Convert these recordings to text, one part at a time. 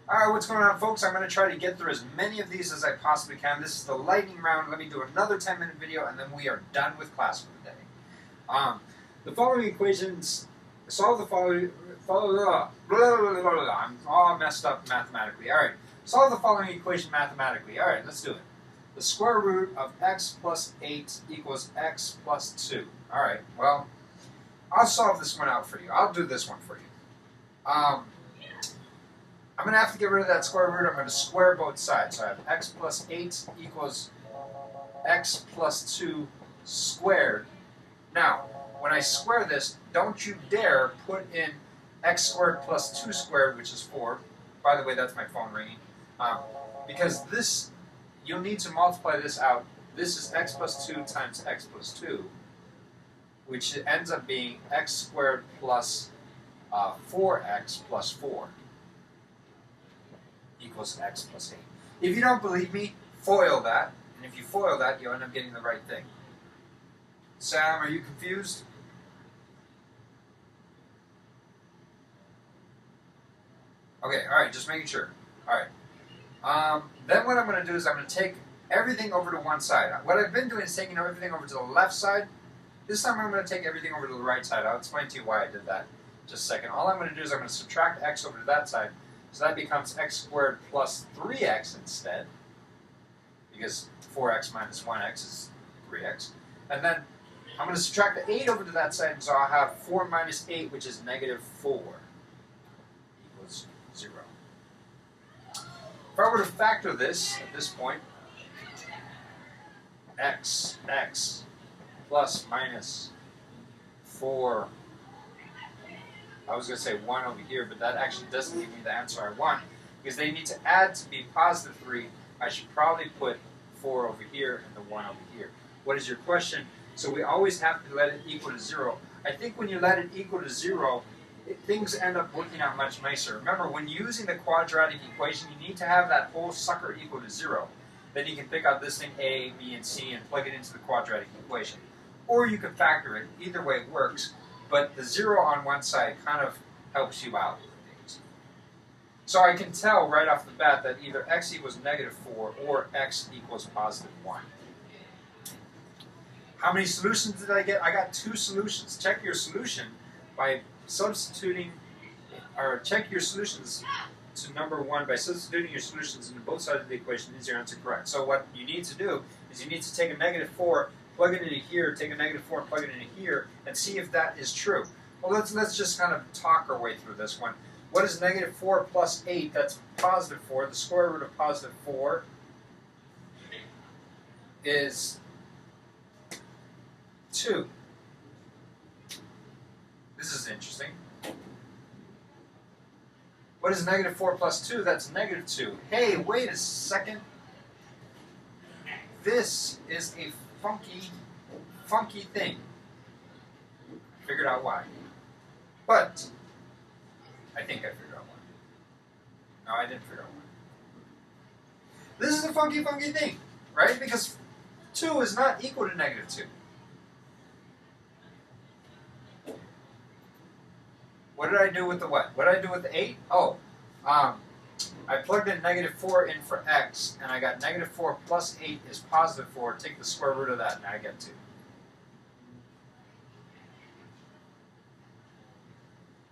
Alright, what's going on, folks? I'm going to try to get through as many of these as I possibly can. This is the lightning round. Let me do another 10-minute video, and then we are done with class for the day. The following equations, solve the following, I'm all messed up mathematically. Alright, solve the following equation mathematically. Alright, let's do it. The square root of x plus 8 equals x plus 2. Alright, well, I'll solve this one out for you. I'll do this one for you. I'm going to have to get rid of that square root. I'm going to square both sides. So I have x plus 8 equals x plus 2 squared. Now, when I square this, don't you dare put in x squared plus 2 squared, which is 4. By the way, that's my phone ringing. Because this, you'll need to multiply this out. This is x plus 2 times x plus 2, which ends up being x squared plus 4x plus 4. Equals x plus 8. If you don't believe me, FOIL that. And if you FOIL that, you'll end up getting the right thing. Sam, are you confused? Okay, alright, just making sure. Alright. Then what I'm going to do is I'm going to take everything over to one side. What I've been doing is taking everything over to the left side. This time I'm going to take everything over to the right side. I'll explain to you why I did that in just a second. All I'm going to do is I'm going to subtract x over to that side. So that becomes x squared plus 3x instead, because 4x minus 1x is 3x. And then I'm going to subtract the 8 over to that side, so I'll have 4 minus 8, which is negative 4, equals 0. If I were to factor this at this point, x plus minus 4, I was going to say 1 over here, but that actually doesn't give me the answer I want. Because they need to add to be positive 3, I should probably put 4 over here and the 1 over here. What is your question? So we always have to let it equal to 0. I think when you let it equal to 0, things end up working out much nicer. Remember, when using the quadratic equation, you need to have that whole sucker equal to 0. Then you can pick out this thing A, B, and C and plug it into the quadratic equation. Or you can factor it. Either way works. But the 0 on one side kind of helps you out with things. So I can tell right off the bat that either x equals negative 4 or x equals positive 1. How many solutions did I get? I got 2 solutions. Check your solution by substituting, or check your solutions to number 1 by substituting your solutions into both sides of the equation. Is your answer correct? So what you need to do is you need to take a negative 4, plug it into here, take a negative 4 and plug it into here, and see if that is true. Well, let's just kind of talk our way through this one. What is negative 4 plus 8? That's positive 4. The square root of positive 4 is 2. This is interesting. What is negative 4 plus 2? That's negative 2. Hey, wait a second. This is a funky thing. Figured out why. But I think I figured out why. No, I didn't figure out why. This is a funky thing, right? Because 2 is not equal to negative 2. What did I do with the what? What did I do with the 8? Oh, I plugged in negative 4 in for x, and I got negative 4 plus 8 is positive 4. Take the square root of that, and I get 2.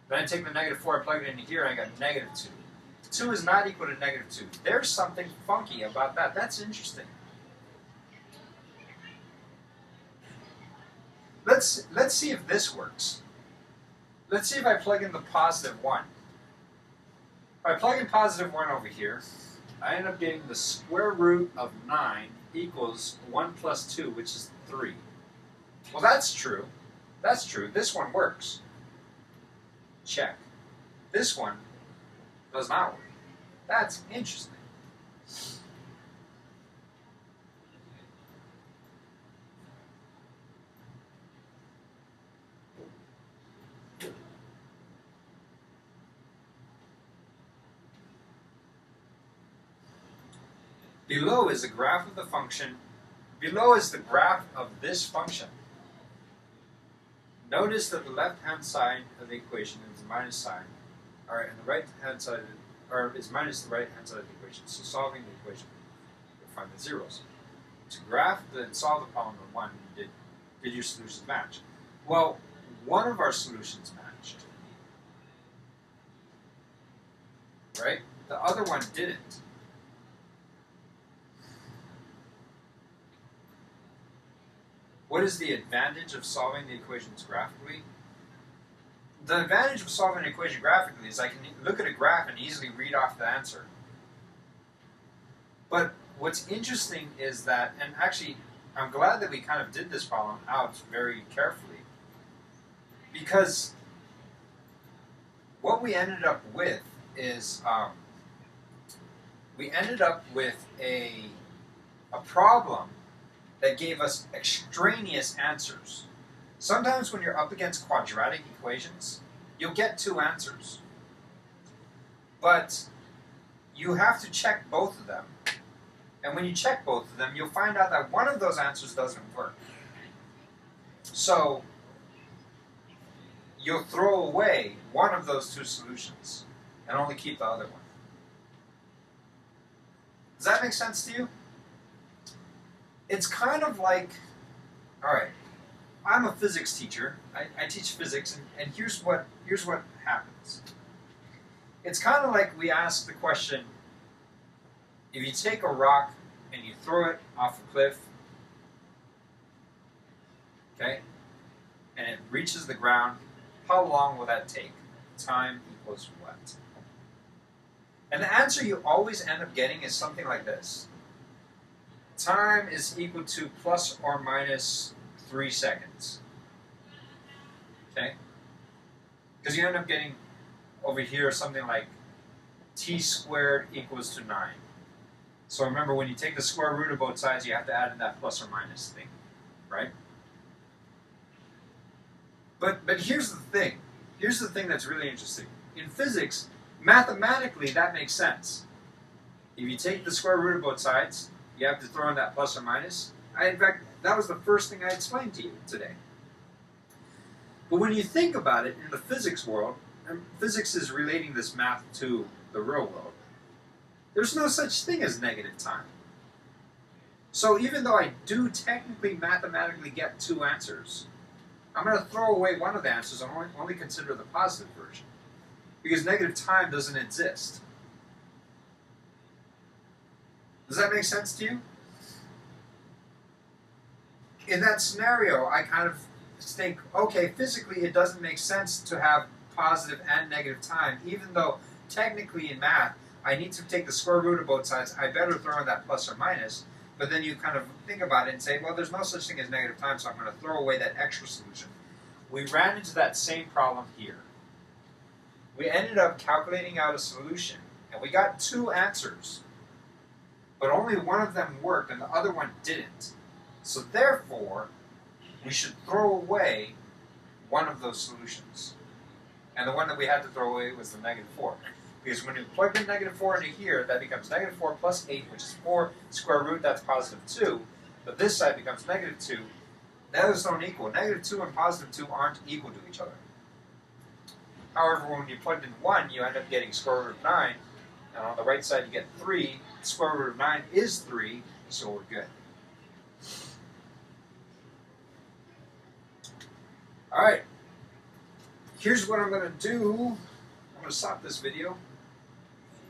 Then I take the negative 4 and plug it into here, and I got negative 2. 2 is not equal to negative 2. There's something funky about that. That's interesting. Let's see if this works. Let's see if I plug in the positive 1. If I plug in positive 1 over here, I end up getting the square root of 9 equals 1 plus 2, which is 3. Well, that's true. That's true. This one works. Check. This one does not work. That's interesting. Below is the graph of the function. Below is the graph of this function. Notice that the left-hand side of the equation is the minus sign. All right, and the right-hand side or is minus the right hand side of the equation. So solving the equation, you'll find the zeros. To solve the problem in 1, did your solutions match? Well, one of our solutions matched, right? The other one didn't. What is the advantage of solving the equations graphically? The advantage of solving an equation graphically is I can look at a graph and easily read off the answer. But what's interesting is that, and actually I'm glad that we kind of did this problem out very carefully, because what we ended up with is we ended up with a problem that gave us extraneous answers. Sometimes when you're up against quadratic equations, you'll get 2 answers. But you have to check both of them. And when you check both of them, you'll find out that one of those answers doesn't work. So you'll throw away one of those 2 solutions and only keep the other one. Does that make sense to you? It's kind of like, all right, I'm a physics teacher. I teach physics, and here's what happens. It's kind of like we ask the question, if you take a rock and you throw it off a cliff, okay, and it reaches the ground, how long will that take? Time equals what? And the answer you always end up getting is something like this. Time is equal to plus or minus 3 seconds. Okay? Because you end up getting over here something like t squared equals to 9. So remember, when you take the square root of both sides, you have to add in that plus or minus thing, right? But here's the thing. Here's the thing that's really interesting. In physics, mathematically, that makes sense. If you take the square root of both sides, you have to throw in that plus or minus. In fact, that was the first thing I explained to you today. But when you think about it in the physics world, and physics is relating this math to the real world, there's no such thing as negative time. So even though I do technically mathematically get 2 answers, I'm going to throw away one of the answers and only consider the positive version. Because negative time doesn't exist. Does that make sense to you? In that scenario, I kind of think, okay, physically it doesn't make sense to have positive and negative time, even though technically in math, I need to take the square root of both sides. I better throw in that plus or minus. But then you kind of think about it and say, well, there's no such thing as negative time, so I'm going to throw away that extra solution. We ran into that same problem here. We ended up calculating out a solution, and we got 2 answers. But only one of them worked, and the other one didn't. So therefore, we should throw away one of those solutions. And the one that we had to throw away was the negative 4. Because when you plug in negative 4 into here, that becomes negative 4 plus 8, which is 4 square root, that's positive 2. But this side becomes negative 2. Those don't equal. Negative 2 and positive 2 aren't equal to each other. However, when you plugged in 1, you end up getting square root of 9. And on the right side, you get 3. Square root of 9 is 3, so we're good. All right. Here's what I'm going to do. I'm going to stop this video.